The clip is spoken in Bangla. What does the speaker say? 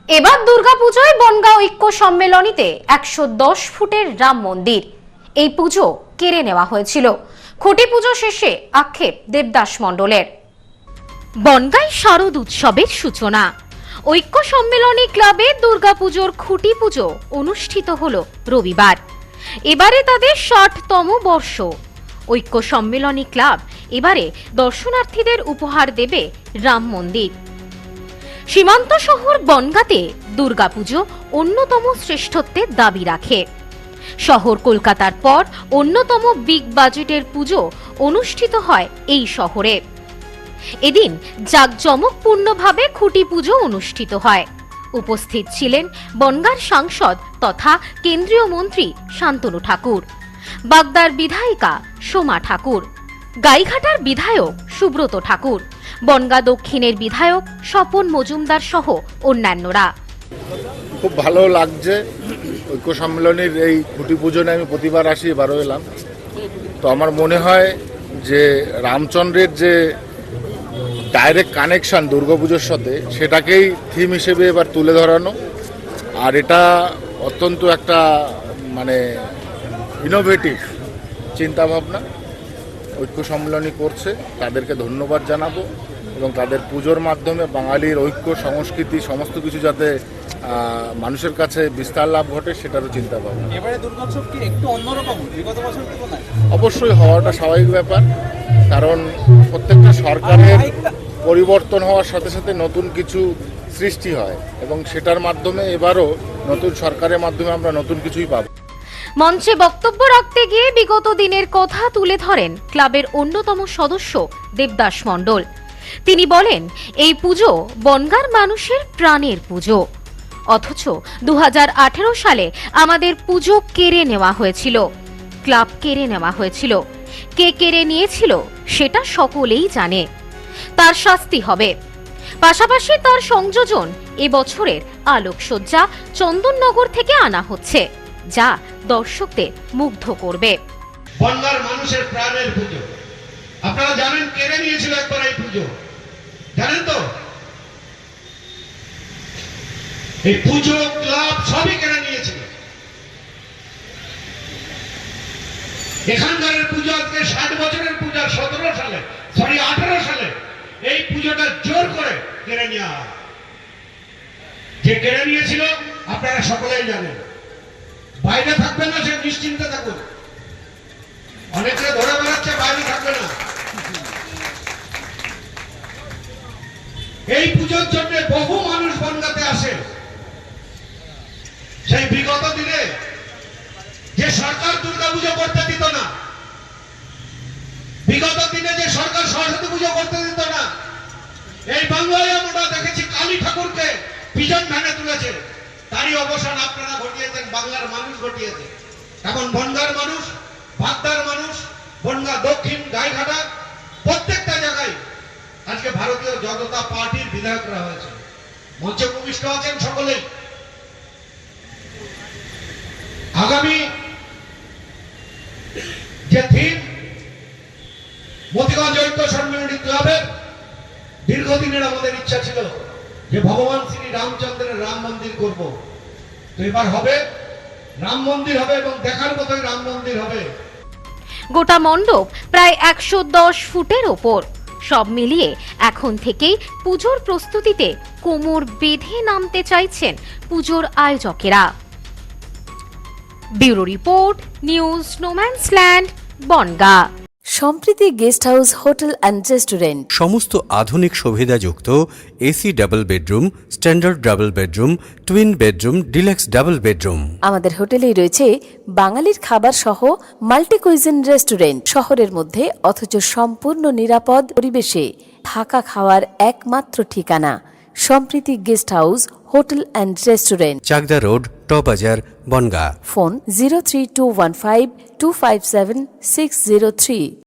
এবার দুর্গাপুজোয় বনগাঁ ঐক্য সম্মেলনীতে 110 ফুটের রাম মন্দির। এই পুজো কেড়ে নেওয়া হয়েছিল। খুঁটি পুজো শেষে আক্ষেপ দেবদাস মণ্ডলের। বনগাঁয় শারদ উৎসবের সূচনা। ঐক্য সম্মেলনী ক্লাবে দুর্গাপুজোর খুঁটি পুজো অনুষ্ঠিত হলো রবিবার। এবারে তাদের 60তম বর্ষ। ঐক্য সম্মেলনী ক্লাব এবারে দর্শনার্থীদের উপহার দেবে রাম মন্দির। সীমান্ত শহর বনগাঁতে দুর্গাপুজো অন্যতম শ্রেষ্ঠত্বের দাবি রাখে। শহর কলকাতার পর অন্যতম বিগ বাজেটের পুজো অনুষ্ঠিত হয় এই শহরে। এদিন জাঁকজমকপূর্ণভাবে খুঁটি পুজো অনুষ্ঠিত হয়। উপস্থিত ছিলেন বনগাঁর সাংসদ তথা কেন্দ্রীয় মন্ত্রী শান্তনু ঠাকুর, বাগদার বিধায়িকা সোমা ঠাকুর, গাইঘাটার বিধায়ক সুব্রত ঠাকুর, বনগাঁ দক্ষিণের বিধায়ক স্বপন মজুমদার সহ অন্যান্যরা। খুব ভালো লাগছে। ঐক্য সম্মেলনের এই খুঁটি পুজোনে আমি প্রতিবার আসি, এবারও এলাম। তো আমার মনে হয় যে রামচন্দ্রের যে ডাইরেক্ট কানেকশন দুর্গাপুজোর সাথে, সেটাকেই থিম হিসেবে এবার তুলে ধরানো। আর এটা অত্যন্ত একটা ইনোভেটিভ চিন্তাভাবনা ঐক্য সম্মেলনী করছে। তাদেরকে ধন্যবাদ জানাবো এবং তাদের পুজোর মাধ্যমে বাঙালির ঐক্য, সংস্কৃতি সমস্ত কিছু যাতে মানুষের কাছে বিস্তার লাভ ঘটে সেটারও চিন্তা ভাবনা। এবারে দুর্গোৎসব কি একটু অন্যরকম বিগত বছরের তুলনায়? অবশ্যই হওয়াটা স্বাভাবিক ব্যাপার, কারণ প্রত্যেকটা সরকারের পরিবর্তন হওয়ার সাথে সাথে নতুন কিছু সৃষ্টি হয় এবং সেটার মাধ্যমে এবারও নতুন সরকারের মাধ্যমে আমরা নতুন কিছুই পাব। মঞ্চে বক্তব্য রাখতে গিয়ে বিগত দিনের কথা তুলে ধরেন ক্লাবের অন্যতম সদস্য দেবদাস মণ্ডল। তিনি বলেন, এই পুজো বনগাঁর মানুষের প্রাণের পুজো, অথচ 2018 সালে আমাদের পুজো কেড়ে নেওয়া হয়েছিল, ক্লাব কেড়ে নেওয়া হয়েছিল। কে কেড়ে নিয়েছিল সেটা সকলেই জানে, তার শাস্তি হবে। পাশাপাশি তার সংযোজন এবছরের আলোকসজ্জা চন্দননগর থেকে আনা হচ্ছে, যা দর্শকদের মুগ্ধ করবে। বনগাঁর মানুষের প্রাণের পুজো আপনারা জানেন, কেড়ে নিয়েছিল একবার এই পুজো, জানেন তো? এই পুজো ক্লাব সবই কেড়ে নিয়েছিল। এখানকার পুজো আজকে 60 বছরের পূজা, 18 সালে এই পুজোটা জোর করে কেড়ে নেওয়া হয়। যে কেড়ে নিয়েছিল আপনারা সকলেই জানেন। বাইরে থাকবে না, সে নিশ্চিন্তে থাকুন। অনেকে ধরে বেড়াচ্ছে বাইরে থাকবে না। এই পুজোর জন্য বহু মানুষ বনগাঁতে আসে। সেই বিগত দিনে যে সরকার দুর্গাপুজো করতে দিত না, বিগত দিনে যে সরকার সরস্বতী পুজো করতে দিত না, এই বাংলায় আমরা দেখেছি কালী ঠাকুরকে পিছন ভ্যানে তুলেছে। তারই অবসান আপনারা ঘটিয়েছেন, বাংলার মানুষ ঘটিয়েছে। এখন বনগাঁর মানুষ, বাগদার মানুষ, বনগাঁ দক্ষিণ, গাইঘাটা প্রত্যেকটা জায়গায় আজকে ভারতীয় জনতা পার্টির বিধায়করা হয়েছে, মঞ্চে ভূমিষ্ঠ আছেন সকলেই। আগামী যে থিম মতিগঞ্জ ঐক্য সম্মেলনী ক্লাবের, দীর্ঘদিনের আমাদের ইচ্ছা ছিল যে ভগবান শ্রী রামচন্দ্রের রাম মন্দির করব। তো এবার হবে, রাম মন্দির হবে এবং দেখার মতোই রাম মন্দির হবে। গোটা মণ্ডপ প্রায় 110 ফুটের ওপর। সব মিলিয়ে এখন থেকেই পুজোর প্রস্তুতিতে কোমর বেঁধে নামতে চাইছেন পুজোর আয়োজকেরা। Bureau report, news no man's land, Bongaon. Sampriti guest house hotel and restaurant. সমস্ত আধুনিক সুবিধাযুক্ত AC double bedroom, standard double bedroom, twin bedroom, deluxe double bedroom. আমাদের হোটেলেই রয়েছে বাঙালির খাবার সহ মাল্টি কুইজিন রেস্টুরেন্ট। শহরের মধ্যে অথচ সম্পূর্ণ নিরাপদ পরিবেশে থাকা খাওয়ার একমাত্র ঠিকানা Sampriti guest house hotel and restaurant, Chakdah road, টবাজার, বনগাঁ। ফোন 03215257603।